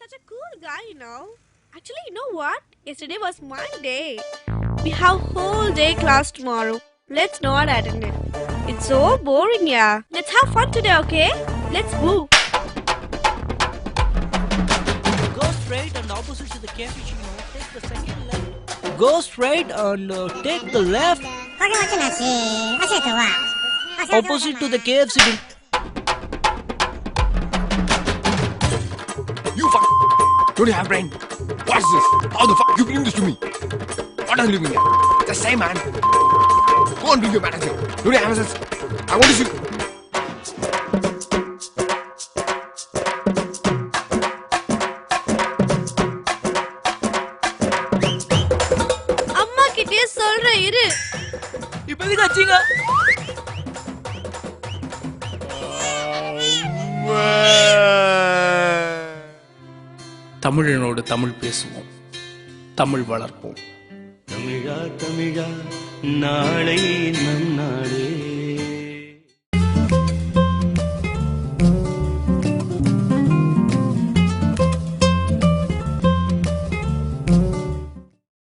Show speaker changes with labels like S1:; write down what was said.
S1: such a cool guy, you know. Actually, you know what? Yesterday was my day. We have whole day class tomorrow. Let's not attend it. It's so boring, yeah. Let's have fun today, okay? Let's move.
S2: Go straight and opposite to the cappuccino. Take the second left. Go straight and take the left. Opposite to the KFC.
S3: You fuck! Don't you have brain? What is this? How the fuck you bring this to me? What are you doing here? Just say, man. Go and bring your manager. Don't you have sense? I want to see.
S1: அம்மா கிட்டே சொல்றேன் இரு.
S2: இப்போ எதுக்கு அடிச்சீங்க?
S4: தமிழனோடு தமிழ் பேசுவோம், தமிழ் வளர்ப்போம்.
S5: தமிழா தமிழா நாளை நம் நாளே